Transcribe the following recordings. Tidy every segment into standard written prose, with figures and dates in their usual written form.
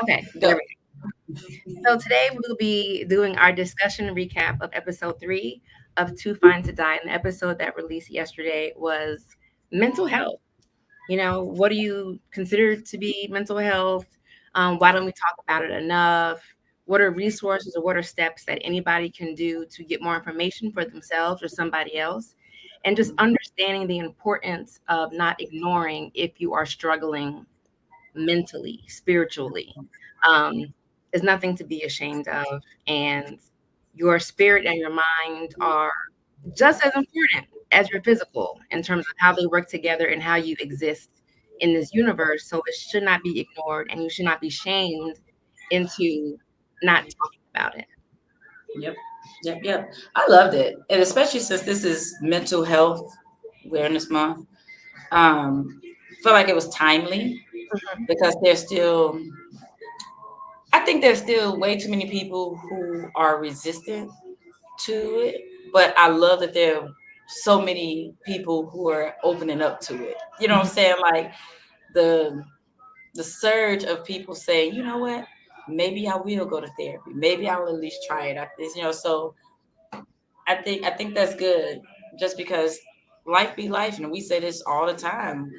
Okay, there Go. we go. So today we'll be doing our discussion recap of episode 3 of Too Fine to Die. And the episode that released yesterday was mental health. What do you consider to be mental health? Why don't we talk about it enough? What are resources or what are steps that anybody can do to get more information for themselves or somebody else? And just understanding the importance of not ignoring if you are struggling mentally, spiritually. Um, is nothing to be ashamed of. And your spirit and your mind are just as important as your physical in terms of how they work together and how you exist in this universe. So it should not be ignored and you should not be shamed into not talking about it. Yep. Yep. I loved it. And especially since this is Mental Health Awareness Month. Felt like it was timely Mhm. because I think there's still way too many people who are resistant to it. But I love that there are so many people who are opening up to it. You know what I'm Mhm. saying? Like the the surge of people saying, you know what, maybe I will go to therapy. Maybe I'll at least try it. So I think that's good. Just because life be life, and we say this all the time.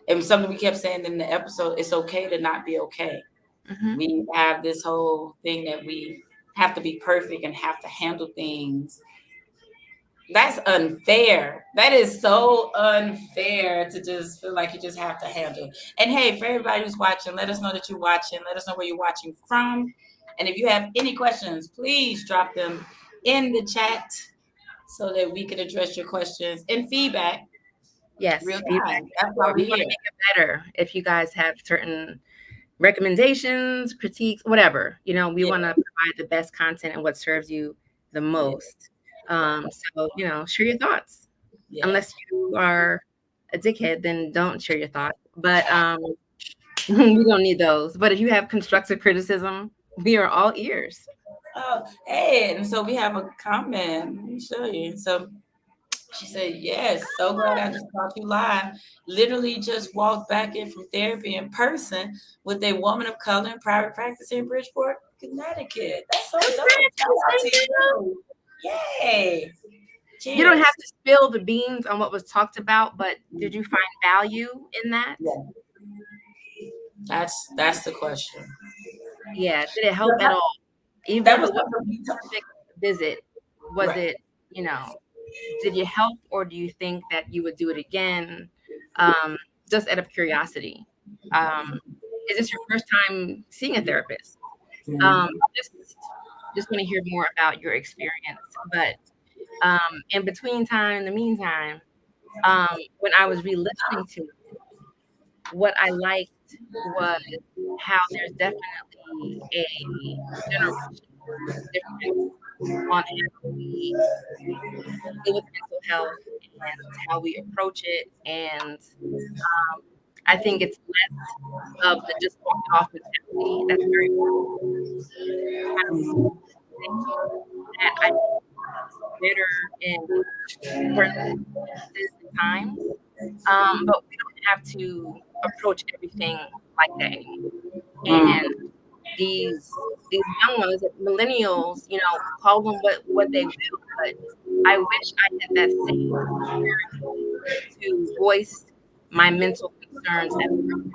And something we kept saying in the episode, it's okay to not be okay. Mhm. We have this whole thing that we have to be perfect and have to handle things. That's unfair. That is so unfair to just feel like you just have to handle it. And hey, for everybody who's watching, let us know that you're watching. Let us know where you're watching from. And if you have any questions, please drop them in the chat so that we can address your questions and feedback real Yes, feedback. time. That's why We we're want to here. make it better. If you guys have certain recommendations, critiques, whatever. We Yeah, want to provide the best content and what serves you the yeah, most. So, share your thoughts. yeah. Unless you are a dickhead, then don't share your thoughts. But we don't need those. But if you have constructive criticism, we are all ears. Oh, hey, and so we have a comment. Let me show you. So she said, yes, so glad I just caught you live. Literally just walked back in from therapy in person with a woman of color in private practice in Bridgeport, Connecticut. That's so dope. Shout out to you. Yay. You don't Cheers. have to spill the beans on what was talked about, but did you find value in that? Yeah, that's the question. Yeah. Did it help at all? Even That if was it wasn't something we a talked. perfect visit, was Right. it, you know, did you help or do you think that you would do it again? Um, just out of curiosity. Um, is this your first time seeing a therapist? Um, Mhm. just just want to hear more about your experience. But in between time, in the meantime, when I was re-listening to it, what I liked was how there's definitely a generational difference on how we deal with mental health and how we approach it. And I think it's less of the just walk it off mentality. That's very kind of conversation that I think is better in certain instances and times. But we don't have to approach everything like that anymore. Mm. And these young ones, millennials, call them what they will, but I wish I had that same to voice my mental concerns at an age.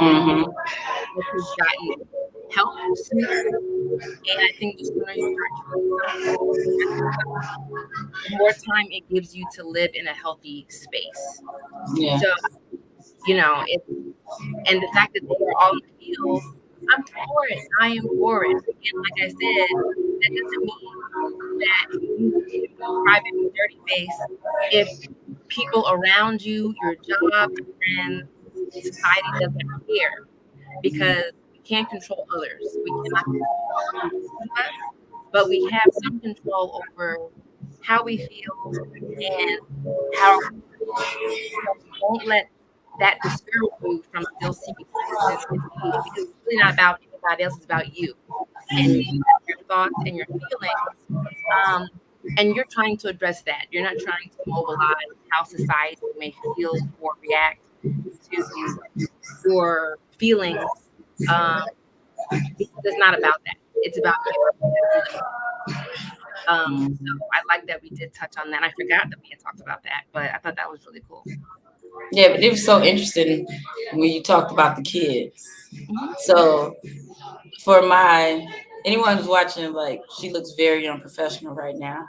Mhm. I have gotten help sooner, and I think the sooner you start trying something, the more time it gives you to live in a healthy space. Yeah. So, it's and the fact that they are all in the fields, I'm for it. I am for it. And like I said, that doesn't mean that you need to be private and dirty face if people around you, your job, your friends, society doesn't care because we can't control others. We cannot control what others do to us, but we have some control over how we feel and how we so don't let that discourage you from still seeking assistance if needed because it's really not about anybody else, it's about you and your thoughts and your feelings. Um, and you're trying to address that. You're not trying to mobilize how society may feel or react to your feelings um, because it's not about that. It's about you as an so Mhm. I like that we did touch on that. I forgot that we had talked about that, but I thought that was really cool. Yeah, but it was so interesting when you talked about the kids. Hmm. So for my anyone who's watching, like she looks very unprofessional right now.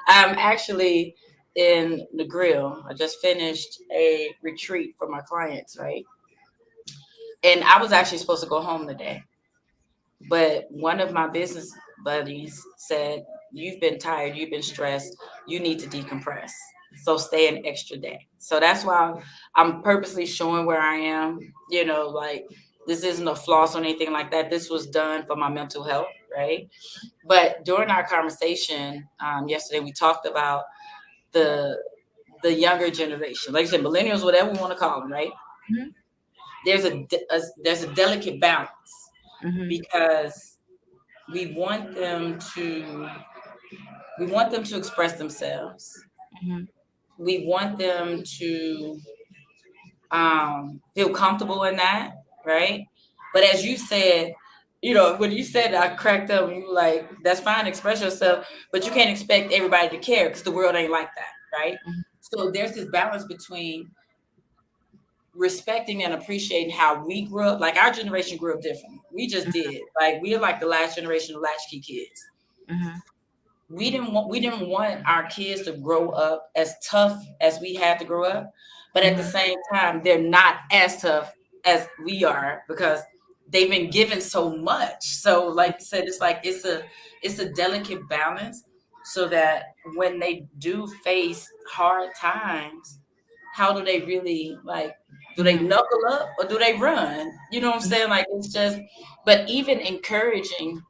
I'm actually in the grill. I just finished a retreat for my clients, right? And I was actually supposed to go home today. But one of my business buddies said, "You've been tired, you've been stressed, you need to decompress. So stay an extra day." So that's why I'm purposely showing where I am. Like this isn't a floss or anything like that. This was done for my mental health, right? But during our conversation yesterday, we talked about the the younger generation, like I said, millennials, whatever we want to call them, right? Hmm. There's a delicate balance Hmm. because we want them to we want them to express themselves. Hmm. We want them to feel comfortable in that, right? But as you said, when you said I cracked up, and you were like, "That's fine, express yourself," but you can't expect everybody to care because the world ain't like that, right? Hmm. So there's this balance between respecting and appreciating how we grew up. Like our generation grew up different. We just did. Like we are like the last generation of latchkey kids. Hmm. We didn't want our kids to grow up as tough as we had to grow up, but at the Hmm. same time they're not as tough as we are because they've been given so much. So like you said, it's a delicate balance so that when they do face hard times, how do they really, like, do they Hmm. knuckle up or do they run? You know what I'm saying? Like it's just, but even encouraging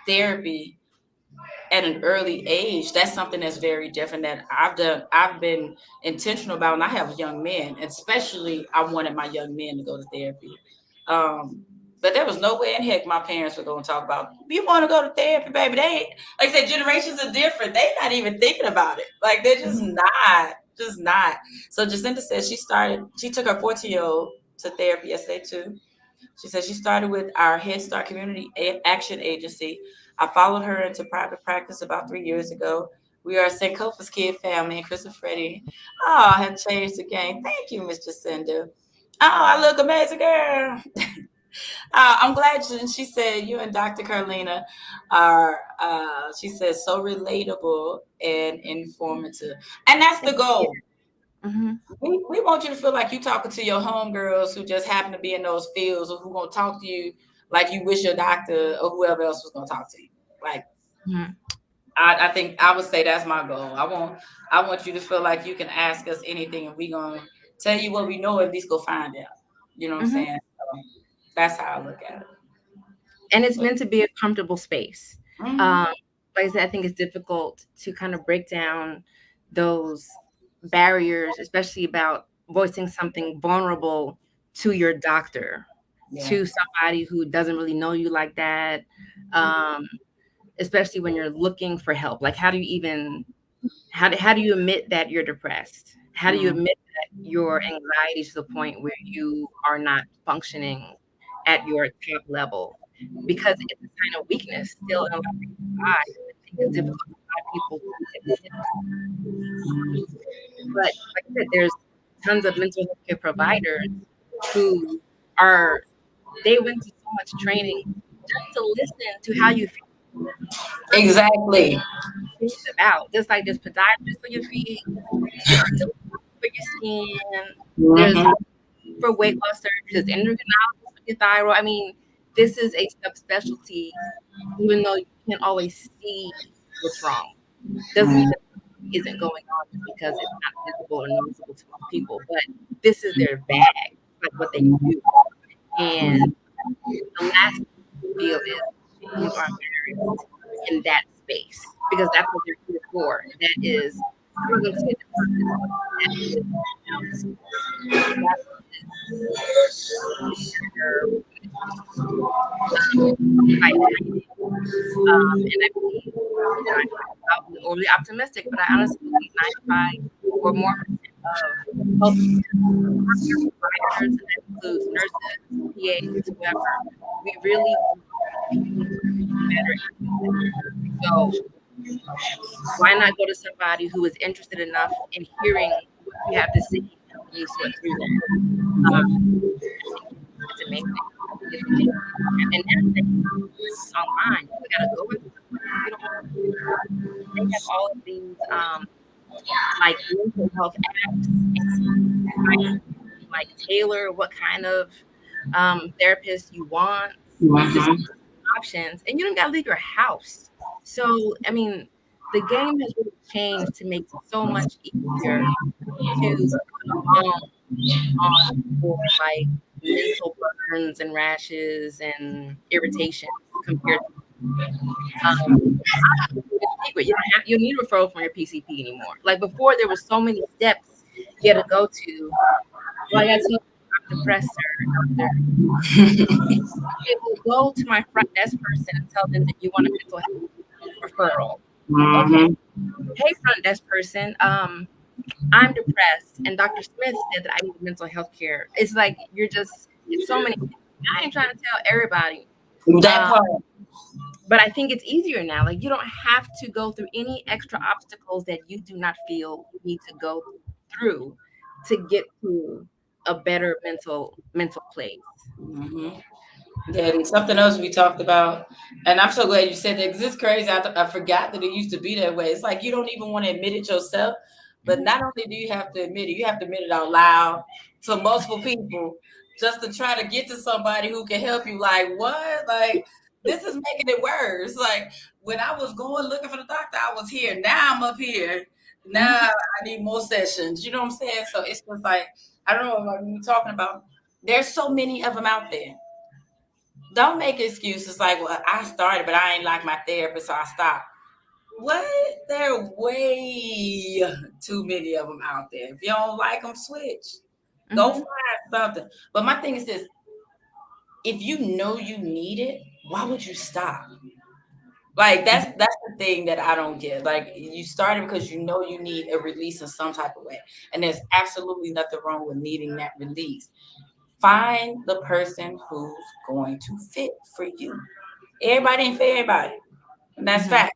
therapy at an early age, that's something that's very different that I've been intentional about. And I have young men, especially I wanted my young men to go to therapy. But there was no way in heck my parents were going to talk about, "You want to go to therapy, baby?" They ain't, like I said, generations are different. They not even thinking about it. Like they're just not. So Jacinta said she took her 14-year-old to therapy yesterday too. She said she started with our Head Start Community Action Agency. I followed her into private practice about 3 years ago. We are a Sankofa's kid family, and Chris and Freddie, have changed the game. Thank you, Miss Jacinda. Oh, I look amazing, girl. I'm glad she said you and Dr. Karleena are, she says, so relatable and informative. And that's the goal. Hmm. We want you to feel like you talking to your homegirls who just happen to be in those fields or who gonna talk to you like you wish your doctor or whoever else was gonna talk to you. Like Hmm. I think I would say that's my goal. I want you to feel like you can ask us anything and we gonna tell you what we know, at least go find out. You know what I'm Hmm. saying? So that's how I look at it. And it's But meant to be a comfortable space. mhm. Um, like I said, I think it's difficult to kind of break down those barriers, especially about voicing something vulnerable to your doctor, Yeah. to somebody who doesn't really know you like that. Um, Especially when you're looking for help. Like, how do you even how do you admit that you're depressed? How do you Mhm. admit that your anxiety to the point where you are not functioning at your top level? Because it's a sign of weakness still in a lot of people's eyes. I think it's difficult for a lot of people to admit. But like I said, there's tons of mental health care providers who are they went to so much training just to listen to how you feel. Exactly. It's about just like there's podiatrists for your feet, for your skin. There's Mhm. for weight loss surgery. There's endocrinologists for your thyroid. I mean, this is a subspecialty. Even though you can't always see what's wrong, doesn't mean that something isn't going on just because it's not visible or noticeable to most people. But this is their bag, like what they do. And the last thing you feel is ashamed or embarrassed in that space because that's what they're here for. That is, I'm not going to say the purpose, but that is that is their mission. Like, and I believe, I was overly optimistic, but I honestly believe 95 or more percent of healthcare workers, providers, and includes nurses, PAs, whoever. We really want people to be better at listening. So why not go to somebody who is interested enough in hearing what you have to say and helping you sort through that? I think it's amazing. I think it's amazing. And now that you can do it online, you don't gotta go into the place. You don't have to. They have all of these like mental health apps, and like like tailor what kind of therapist you want. Just Mm-hmm. options, and you don't gotta leave your house. So I mean, the game has really changed to make it so much easier to put a balm on for like mental burns and rashes and irritations compared to secret. You don't need a referral from your PCP anymore. Like before, there was so many steps you had to go to. Well, I got to tell you, I'm depressed, sir, doctor. Okay, well, go to my front desk person and tell them that you want a mental health referral. Okay, Mm-hmm. hey, front desk person, I'm depressed, and Dr. Smith said that I need mental health care. It's like it's so many. I ain't trying to tell everybody. That Um, part. but I think it's easier now. Like you don't have to go through any extra obstacles that you do not feel you need to go through to get to a better mental place. Mm-hmm. Then something else we talked about, and I'm so glad you said that because it's crazy. I forgot that it used to be that way. It's like you don't even want to admit it yourself, but Mhm, not only do you have to admit it, you have to admit it out loud to multiple people just to try to get to somebody who can help you. Like, what? Like, this is making it worse. Like, when I was going looking for the doctor, I was here. Now I'm up here. mhm, Now I need more sessions. You know what I'm saying? So it's just like, I don't know what you're talking about. There's so many of them out there. Don't make excuses like, well, I started, but I ain't like my therapist, so I stopped. What? There are way too many of them out there. If you don't like them, switch. Go mhm, find something. But my thing is this: if you know you need it, why would you stop? Like mhm, that's the thing that I don't get. Like you started because you know you need a release in some type of way, and there's absolutely nothing wrong with needing that release. Find the person who's going to fit for you. Everybody ain't for everybody. And that's mhm, fact.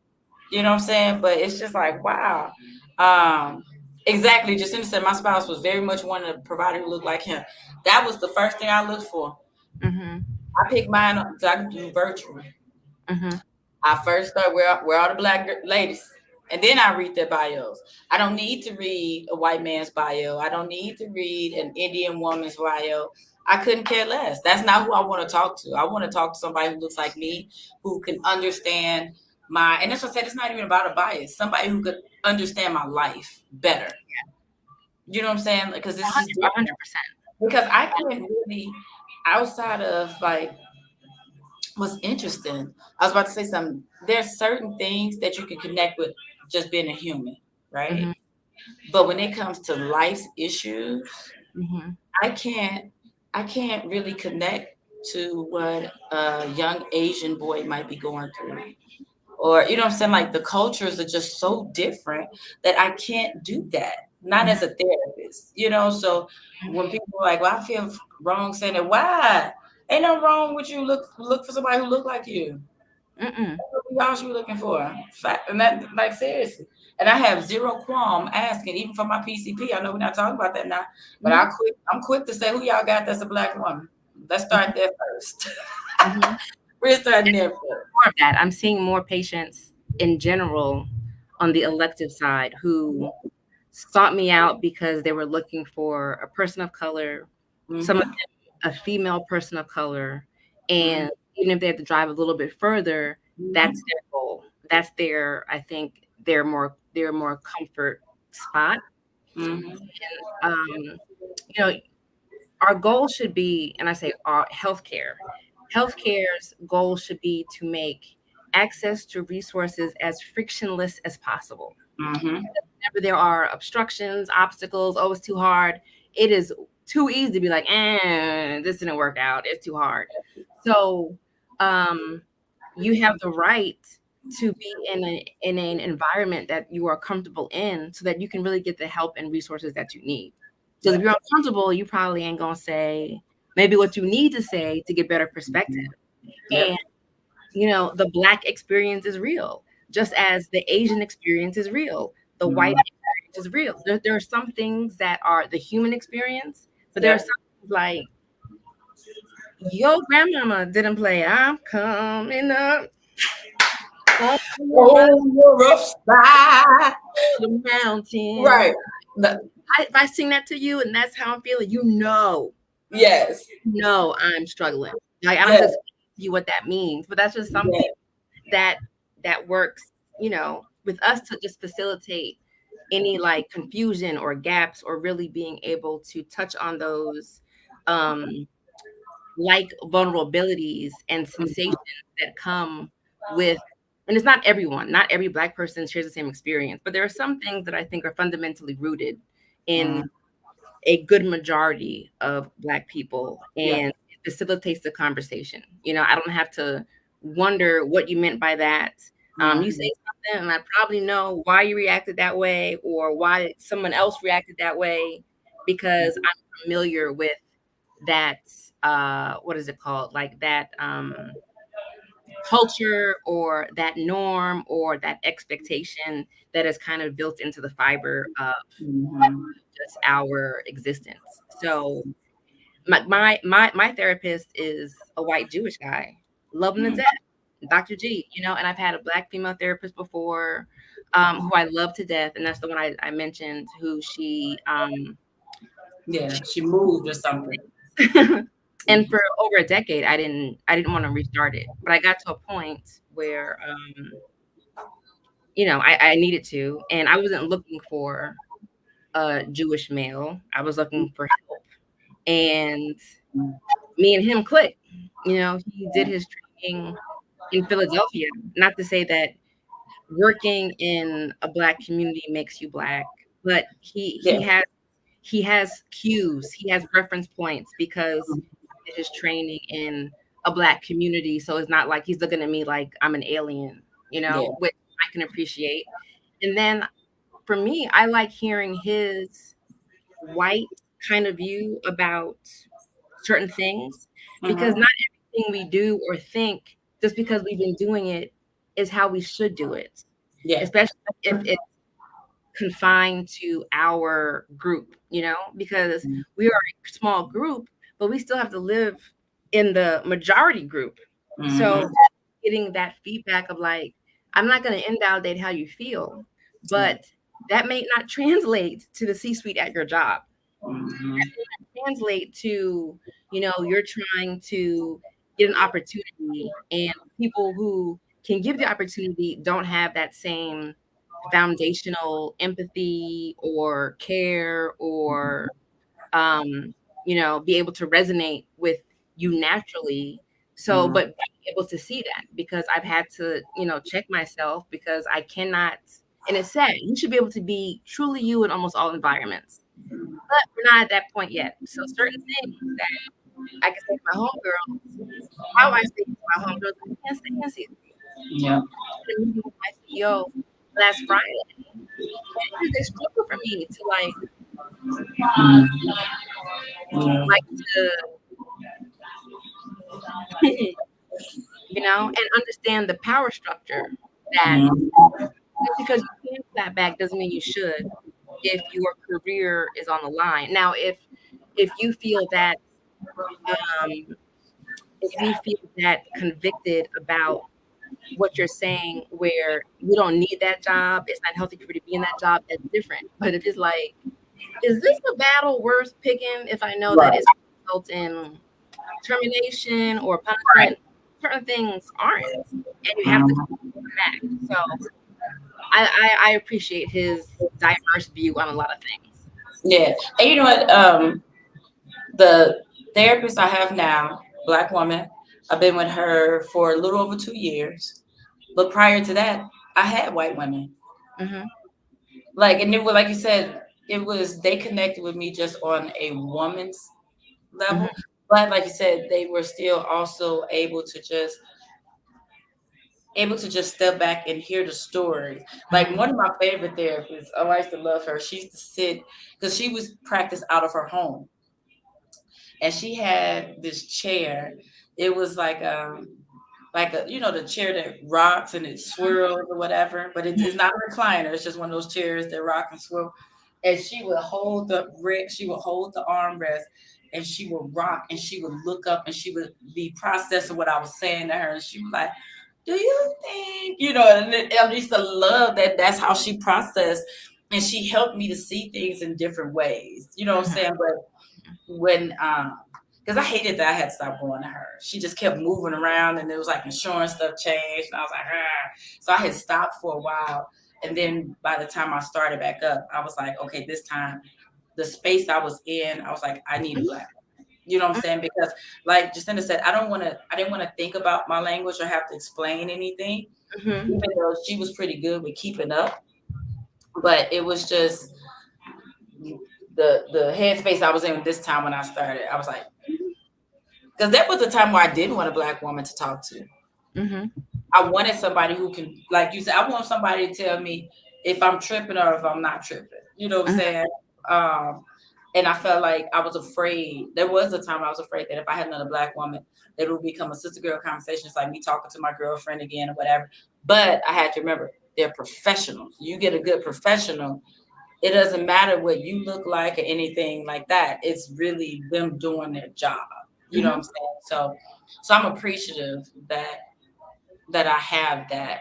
You know what I'm saying? But it's just like, wow. Um, exactly. Jacinta said my spouse was very much one of the provider who looked like him. That was the first thing I looked for. mhm, I picked mine up so I could do virtual. mhm, I first start where all the black ladies, and then I read their bios. I don't need to read a white man's bio. I don't need to read an Indian woman's bio. I couldn't care less. That's not who I want to talk to. I want to talk to somebody who looks like me, who can understand my. And that's what I said. It's not even about a bias. Somebody who could understand my life better. You know what I'm saying? Because A it's just hundred, a different. hundred percent. Because I can't really, outside of like what's interesting, I was about to say something. There's certain things that you can connect with just being a human, right? Mhm, But when it comes to life's issues, mhm, I can't I can't really connect to what a young Asian boy might be going through. Or you know what I'm saying? Like the cultures are just so different that I can't do that. Not mhm, as a therapist, you know. So when people are like, well, I feel wrong saying that, why? Ain't no wrong with you look for somebody who look like you. mm-mm, What else you looking for? And that, like, seriously. And I have zero qualm asking, even for my PCP. I know we're not talking about that now, but mhm, I'm quick to say who y'all got that's a black woman. Let's mhm, start there first. mhm. We're starting there first. More of that. I'm seeing more patients in general on the elective side who sought me out because they were looking for a person of color, some of Mm-hmm. them a female person of color, Mm-hmm. and even if they have to drive a little bit further, Mm-hmm. that's their goal. That's their, I think, their more comfort spot. Mm-hmm. Um, you know, our goal should be, and I say our healthcare. Healthcare's goal should be to make access to resources as frictionless as possible. Mm-hmm. Whenever there are obstructions, obstacles, oh, it's too hard, it is too easy to be like, this didn't work out. It's too hard. So um, you have the right to be in an environment that you are comfortable in so that you can really get the help and resources that you need. Because if Yeah. you're uncomfortable, you probably ain't gonna say, maybe what you need to say to get better perspective. Yep. And the Black experience is real, just as the Asian experience is real, the white Mhm. experience is real. There are some things that are the human experience, but there are Yep. some things like your grandmama didn't play I'm coming up on Oh, you're upside. the mountain. Right. The- If I sing that to you and that's how I'm feeling, yes. I'm struggling. Like, I don't have to Yes. explain to you what that means, but that's just something Yes. that works, with us to just facilitate any like confusion or gaps, or really being able to touch on those um like vulnerabilities and sensations that come with, and it's not every Black person shares the same experience, but there are some things that I think are fundamentally rooted Mhm. in a good majority of Black people, Yeah. and it facilitates the conversation. I don't have to wonder what you meant by that. You say Mhm. something, and I probably know why you reacted that way, or why someone else reacted that way, because I'm familiar with that. What is it called? Like that culture, or that norm, or that expectation that is kind of built into the fiber of Mhm. just our existence. So my therapist is a white Jewish guy. Love him to Mhm. death. Dr. G, and I've had a Black female therapist before, who I love to death, and that's the one I mentioned, who Yeah. she She moved or something. and for over a decade I didn't want to restart it. But I got to a point where I needed to, and I wasn't looking for a Jewish male. I was looking for help. And me and him clicked. He did his training in Philadelphia. Not to say that working in a Black community makes you Black, but Yeah. he has cues, he has reference points, because he did his training in a Black community. So it's not like he's looking at me like I'm an alien, Yeah. which I can appreciate. And then for me, I like hearing his white kind of view about certain things, because Mhm. not everything we do or think, just because we've been doing it, is how we should do it, Yeah. especially if it's confined to our group, because we are a small group, but we still have to live in the majority group. Mhm. So getting that feedback of like, I'm not going to invalidate how you feel, Yeah. but that may not translate to the C-suite at your job, Mhm. translate to, you're trying to get an opportunity, and people who can give the opportunity don't have that same foundational empathy or care, or be able to resonate with you naturally. So, Mhm. but being able to see that, because I've had to, check myself, because I cannot, and it's sad, you should be able to be truly you in almost all environments, but we're not at that point yet. So certain things that I can say to my homegirls, how I say to my homegirls, I can't say in season. Yeah. I had a meeting with my CEO last Friday. It is a struggle for me to Mhm. Yeah. to and understand the power structure, that Mhm. just because you can clap back doesn't mean you should, if your career is on the line. Now, if you feel that um, convicted about what you're saying, where you don't need that job, it's not healthy for you to be in that job, that's different. But if it's like, is this a battle worth picking if I know that Right. it's result in termination or punishment? Certain things aren't, and you have to come Mhm. back. So I appreciate his diverse view on a lot of things. Yeah. And you know what? The therapist I have now, Black woman, I've been with her for a little over 2 years. But prior to that, I had white women. Hmm. Like, and it was like you said, it was they connected with me just on a woman's level. Hmm. But like you said, they were still also able to just step back and hear the story. Like Hmm. one of my favorite therapists, I used to love her. She used to sit because she was practiced out of her home. and she had this chair. It was like a, you know, the chair that rocks and it swirls or whatever, but it's not a recliner. It's just one of those chairs that rock and swirl. And she would hold the armrest, and she would rock, and she would look up, and she would be processing what I was saying to her, and she was like, "Do you think?" You know, and I used to love that. That's how she processed, and she helped me to see things in different ways. You know what I'm Mhm. saying? But when because I hated that I had to stop going to her. She just kept moving around, and it was like insurance stuff changed, and I was like, ah. So I had stopped for a while, and then by the time I started back up, I was like, okay, this time the space I was in, I was like, I need a black woman. You know what I'm saying? Because like Jacinda said, I didn't want to think about my language or have to explain anything, Mhm. even though she was pretty good with keeping up. But it was just the headspace I was in this time when I started. I was like, because that was a time where I didn't want a black woman to talk to. Mhm. I wanted somebody who can, like you said, I want somebody to tell me if I'm tripping or if I'm not tripping. You know what I'm Mhm. saying? Um, and I felt like I was afraid. There was a time I was afraid that if I had another black woman, that it would become a sister girl conversation. It's like me talking to my girlfriend again or whatever. But I had to remember they're professionals. You get a good professional, it doesn't matter what you look like or anything like that. It's really them doing their job. You know what I'm Mhm. saying? So I'm appreciative that I have that.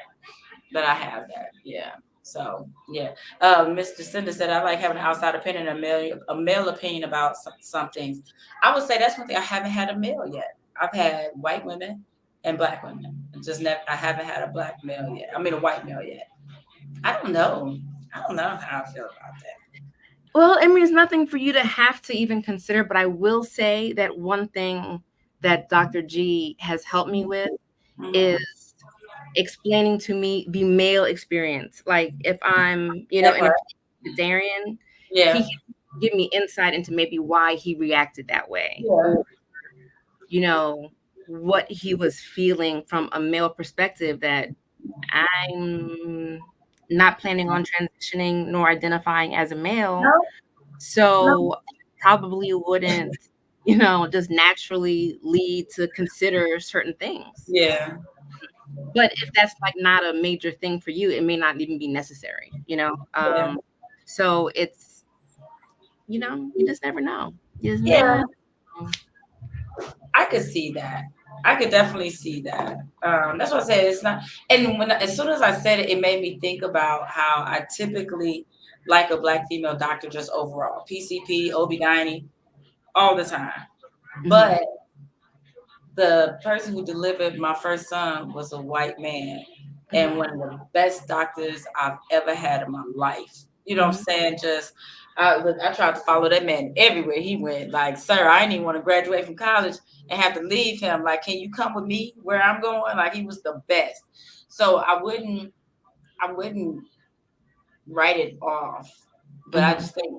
Yeah. So yeah. Mr. Cinder said I like having an outside opinion, a male opinion about some things. I would say that's one thing I haven't had a male yet. I've had white women and black women. Just never I haven't had a black male yet. I mean a white male yet. I don't know. I don't know how I feel about that. Well, I mean, it's nothing for you to have to even consider, but I will say that one thing that Dr. G has helped me with is Mhm. explaining to me the male experience. Like if I'm, That in a part. Darian, he Yeah. can give me insight into maybe why he reacted that way, Yeah. or you know what he was feeling from a male perspective that I'm not planning on transitioning nor identifying as a male, No, no. so probably wouldn't, just naturally lead to consider certain things. Yeah. But if that's like not a major thing for you, it may not even be necessary. Yeah. So it's, you just never know. You just Yeah. never know. I could see that. I could definitely see that. That's what I said. It's not, and as soon as I said it, it made me think about how I typically like a black female doctor just overall, PCP, OB/GYN, all the time. Mhm. But the person who delivered my first son was a white man and Mhm. one of the best doctors I've ever had in my life. You know what I'm Mhm. saying? Just look, I tried to follow that man everywhere he went. Like, sir, I didn't even want to graduate from college and have to leave him. Like, can you come with me where I'm going? Like, he was the best. So I wouldn't write it off. But I Mhm. just think,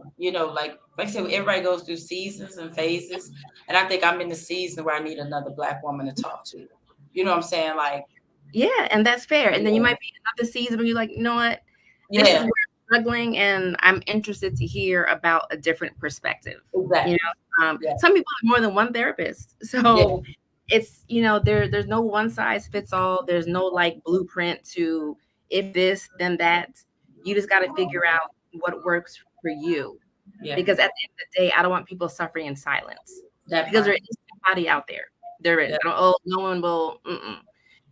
like I said, everybody goes through seasons and phases. And I think I'm in the season where I need another black woman to talk to. You know what I'm saying? Like, Yeah, and that's fair. And then you yeah, might be in another season where you're like, you know what? This is yeah, where I'm struggling, and I'm interested to hear about a different perspective. You exactly. Yeah, some people have more than one therapist, yeah, so it's there's no one size fits all. There's no like blueprint to if this then that. You just got to figure out what works for you. yeah. Because at the end of the day, I don't want people suffering in silence That because there part. is somebody out there. There is. Yeah, I don't. Oh, no one will. Mm-mm.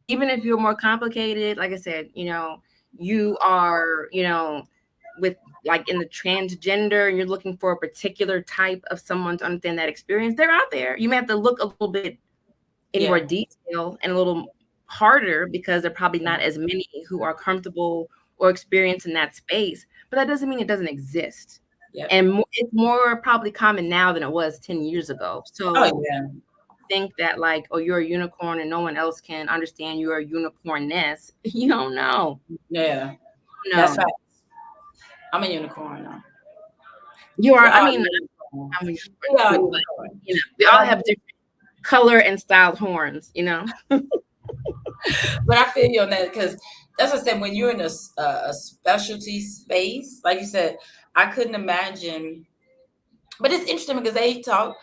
Even if you're more complicated, like I said, you are, with like in the transgender and you're looking for a particular type of someone to understand that experience, they're out there. You may have to look a little bit in more yeah, detail and a little harder because there are probably not as many who are comfortable or experienced in that space. But that doesn't mean it doesn't exist. yeah. And it's more probably common now than it was 10 years ago. Oh So yeah, think that like, oh, you're a unicorn and no one else can understand you're a unicornness. You don't know. yeah. That's right. No. I'm a unicorn now. You are, We're I all mean, unicorns. I'm a unicorn We are too, but unicorns. we But all I, have different color and styled horns. but I feel you on that because that's what I said. When you're in a specialty space, like you said, I couldn't imagine. But it's interesting because they talk.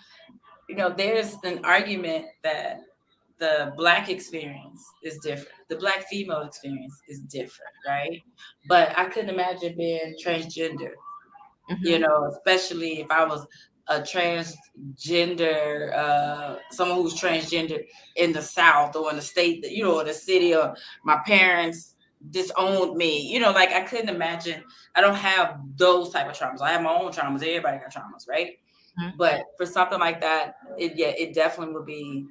there's an argument that the Black experience is different. The Black female experience is different, right? But I couldn't imagine being transgender, Mhm. especially if I was a transgender, someone who's transgender in the South or in the state, or the city, or my parents disowned me. Like I couldn't imagine. I don't have those type of traumas. I have my own traumas. Everybody got traumas, right? Mhm. But for something like that, it definitely would be,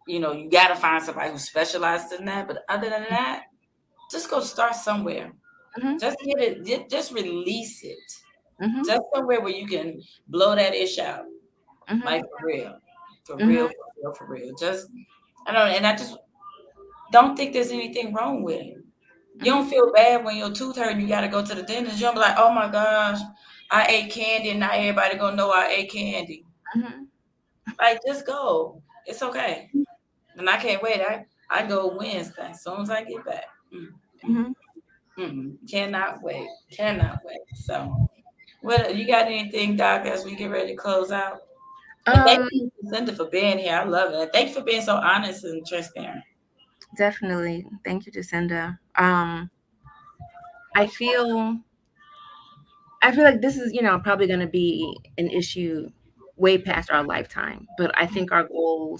you got to find somebody who specializes in that. But other than that, just go start somewhere. Mhm. Just get it, just release it. Mhm. Just somewhere where you can blow that ish out. Mhm. Like for real. For Mhm. real, for real, for real. Just, I don't know. And I just don't think there's anything wrong with it. You Mhm. don't feel bad when your tooth hurt and you got to go to the dentist. You don't be like, oh my gosh, I ate candy and now everybody going to know I ate candy. Mhm. Like, just go. It's okay. And I can't wait. I go Wednesday as soon as I get back. Mhm. Cannot wait. Cannot wait. So, what you got anything, Doc, as we get ready to close out? And thank Um, you, Cindy, for being here. I love it. And thank you for being so honest and transparent. Definitely. Thank you, Jacinda. I feel I feel like this is, probably going to be an issue way past our lifetime. But I think our goal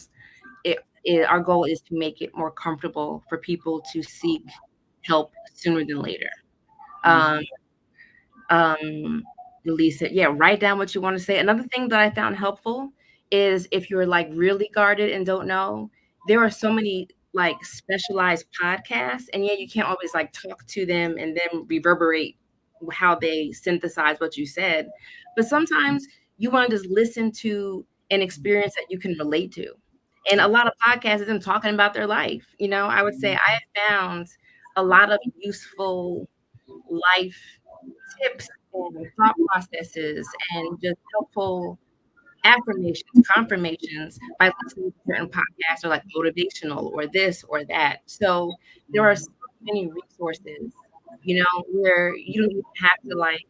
is to make it more comfortable for people to seek help sooner than later. Um, Mhm. um, release it. Yeah, write down what you want to say. Another thing that I found helpful is if you're like really guarded and don't know, there are so many like specialized podcasts, and yeah, you can't always like talk to them and then reverberate how they synthesize what you said. But sometimes you want to just listen to an experience that you can relate to. And a lot of podcasts is them talking about their life. I would say I have found a lot of useful life tips and thought processes and just helpful affirmations, confirmations by listening to certain podcasts or like motivational or this or that. So there are so many resources, where you don't even have to like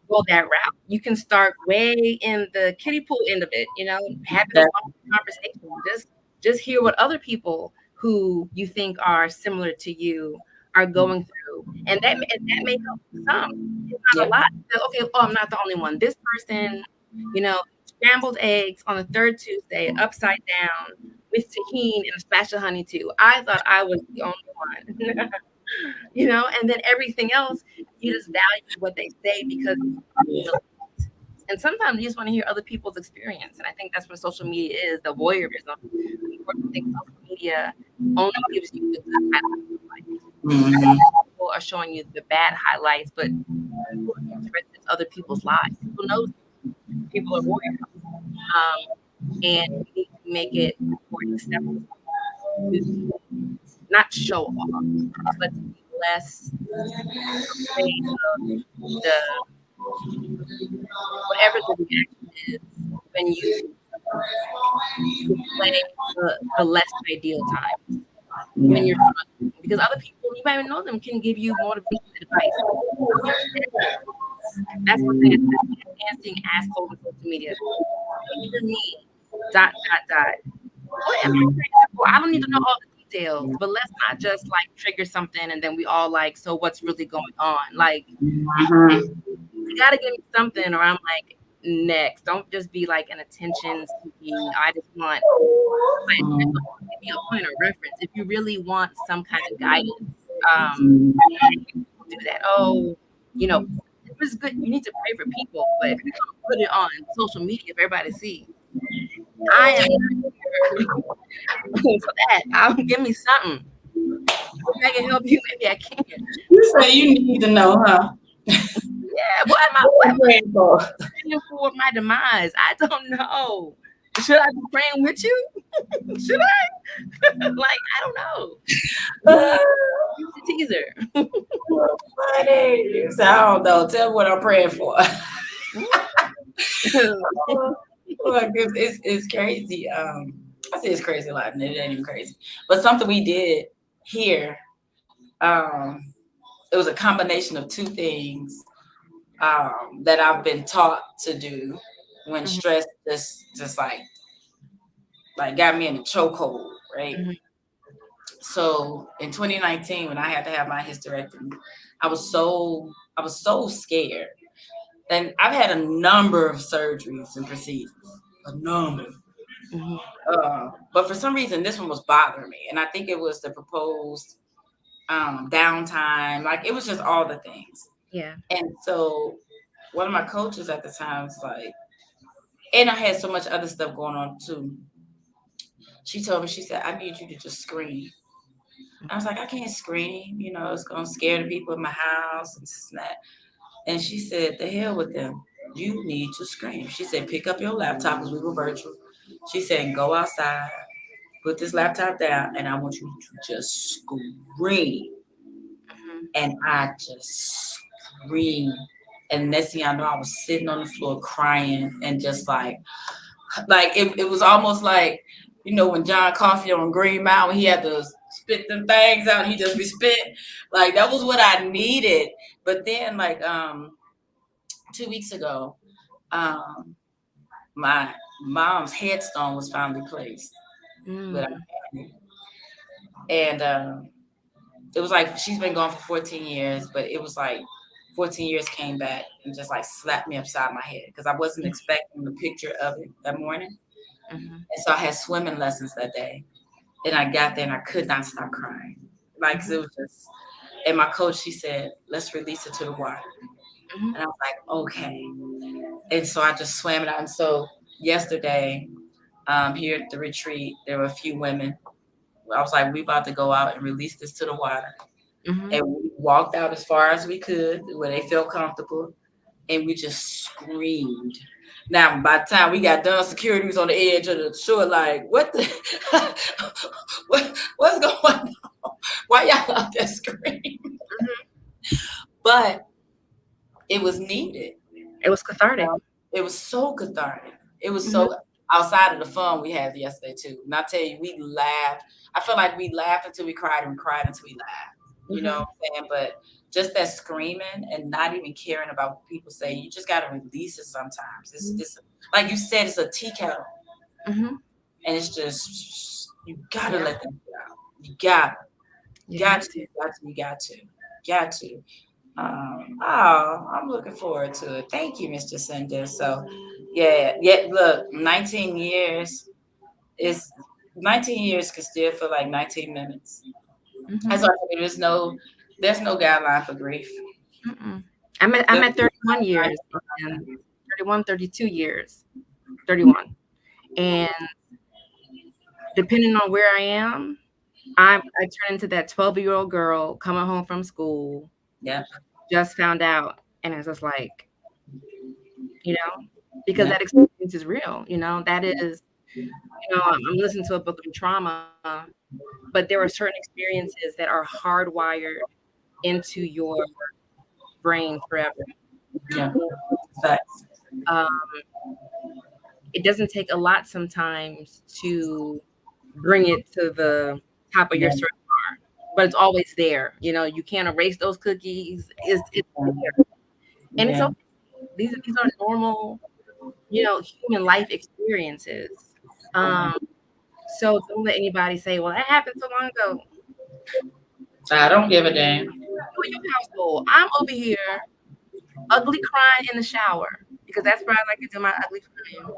go that route. You can start way in the kiddie pool end of it, having a That, one conversation. Just hear what other people who you think are similar to you are going through. And that may help some. It's not a yeah. lot. Okay, oh, I'm not the only one. This person, you know, scrambled eggs on the third Tuesday, upside down, with tahini and a splash of honey too. I thought I was the only one. And then everything else, you just value what they say because you relate. And sometimes you just want to hear other people's experience. And I think that's what social media is, the voyeurism. Unfortunately, I think social media only gives you the good highlights of life. Right? Hmm. People are showing you the bad highlights, but people are interested in other people's lives. People know people are warriors. And we need to make it more acceptable to not show off, but to be less afraid of the whatever the reaction is when you display the less ideal times when you're Yeah. struggling. Because other people, you might even know them, can give you motivation advice. That's one thing I can't seeing assholes on social media. Picture me, dot, dot, dot. What am I triggered for? I don't need to know all the details, but let's not just like trigger something and then we all like, so what's really going on? Like, Hmm. you gotta give me something, or I'm like, next. Don't just be like an attention seeking. I just want my attention. Give me a point of reference. If you really want some kind of guidance, people do that. Oh, you know, it was good. You need to pray for people, but if you're gonna put it on social media for everybody to see, I am not here for that. Give me something. If I can help you, maybe I can. You say you need to know, huh? Yeah, what What am I'm praying for. I praying for my demise? I don't know. Should I be praying with you? Should I? Like, I don't know. Use use the teaser. Funny. So I don't know. Tell me what I'm praying for. Look, it's crazy. I say it's crazy a lot, and it ain't even crazy. But something we did here, um, it was a combination of two things that I've been taught to do when Mhm, stress just like like got me in a chokehold, right? Mhm. So in 2019, when I had to have my hysterectomy, I was so scared. And I've had a number of surgeries and procedures, a number. Mhm. But for some reason, this one was bothering me, and I think it was the proposed downtime. Like it was just all the things. Yeah. And so one of my coaches at the time was like, and I had so much other stuff going on too. She told me, she said, I need you to just scream. I was like, I can't scream, you know, it's gonna scare the people in my house and snap. And she said, the hell with them. You need to scream. She said, pick up your laptop because we were virtual. She said, go outside, put this laptop down, and I want you to just scream. Mhm. And I just screamed. And next thing I know, I was sitting on the floor crying and just like it was almost like, you know, when John Coffey on Green Mountain, he had to spit them things out, and he just be spit. Like that was what I needed. But then like 2 weeks ago, um my mom's headstone was finally placed with our Mm. family. And it was like she's been gone for 14 years, but it was like 14 years came back and just like slapped me upside my head because I wasn't expecting the picture of it that morning. Mhm. And so I had swimming lessons that day. And I got there and I could not stop crying. Like, 'cause it Mhm. was just, and my coach, she said, let's release it to the water. Mhm. And I was like, okay. And so I just swam it out. And so yesterday, here at the retreat, there were a few women. I was like, we about to go out and release this to the water. Mhm. And we walked out as far as we could where they felt comfortable. And we just screamed. Now, by the time we got done, security was on the edge of the shore, like, what the, what's going on? Why y'all out there screaming? Mhm. But it was needed. It was cathartic. It was so cathartic. It was Mhm. so outside of the fun we had yesterday too. And I tell you, we laughed. I felt like we laughed until we cried and we cried until we laughed. You know Mhm. what I'm saying? But just that screaming and not even caring about what people say, you just gotta release it sometimes. It's like you said, it's a tea kettle. Mhm. And it's just you gotta Yeah. let them get out. You gotta, You got have to, to. got to, got to. Oh, I'm looking forward to it. Thank you, Mr. Cinder. So, yeah, yeah. Look, 19 years is 19 years can still feel like 19 minutes. That's Mhm. why I tell you, there's no guideline for grief. Mm-mm. I'm at There's 31 years and 31, 32 years. 31. And depending on where I am, I turn into that 12-year-old girl coming home from school, yeah, just found out, and it's just like, you know, because yeah, that experience is real, that is, I'm listening to a book on trauma, but there are certain experiences that are hardwired into your brain forever. yeah. Facts. Um, it doesn't take a lot sometimes to bring it to the top of your Yeah, search bar, but it's always there. You can't erase those cookies. It's there, and it's yeah, okay. These are normal, human life experiences. Um, so don't let anybody say, "Well, that happened so long ago." I don't give a damn. You in your household. I'm over here ugly crying in the shower because that's where I like to do my ugly crying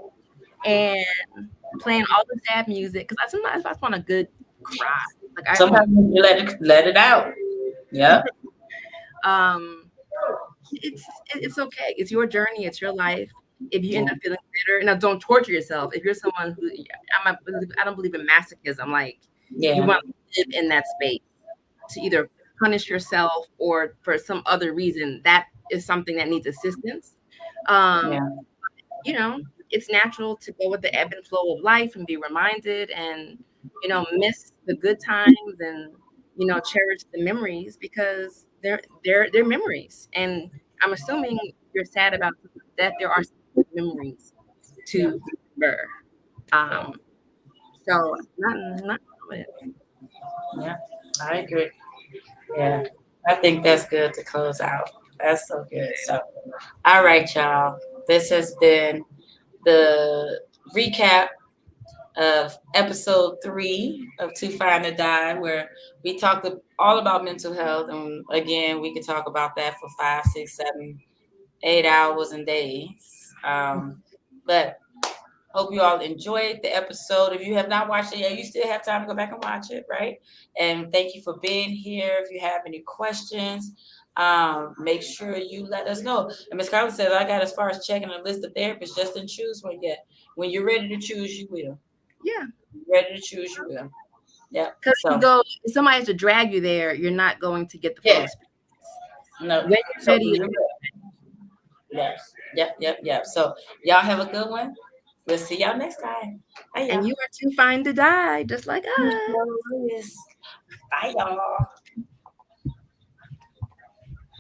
and playing all the sad music because sometimes I just want a good cry. Like I just want. Sometimes you let it out. Yeah, Um, it's okay. It's your journey. It's your life. If you end yeah, up feeling bitter, now don't torture yourself. If you're someone who I don't believe in masochism. Like you yeah, want to live in that space to either punish yourself or for some other reason, that is something that needs assistance. Um, yeah, it's natural to go with the ebb and flow of life and be reminded and, miss the good times and, cherish the memories because they're memories. And I'm assuming you're sad about that there are some memories yeah, to remember. Um, so not with it. yeah. I agree. Yeah, I think that's good to close out. That's so good. So, all right, y'all. This has been the recap of episode 3 of Too Fine to Die, where we talked all about mental health. And again, we could talk about that for 5, 6, 7, 8 hours and days. But hope you all enjoyed the episode. If you have not watched it yet, you still have time to go back and watch it, right? And thank you for being here. If you have any questions, make sure you let us know. And Ms. Carla says, I got as far as checking a list of therapists, just didn't choose one yet. When you're ready to choose, you will. Yeah. Ready to choose, you will. Yep. Because So, if somebody has to drag you there, you're not going to get the full yeah. experience. No. When So, you're ready, you're Yes. Yep. So, y'all have a good one. We'll see y'all next time. Bye, and y'all. you are too fine to die, just like us. Yes. Bye, y'all.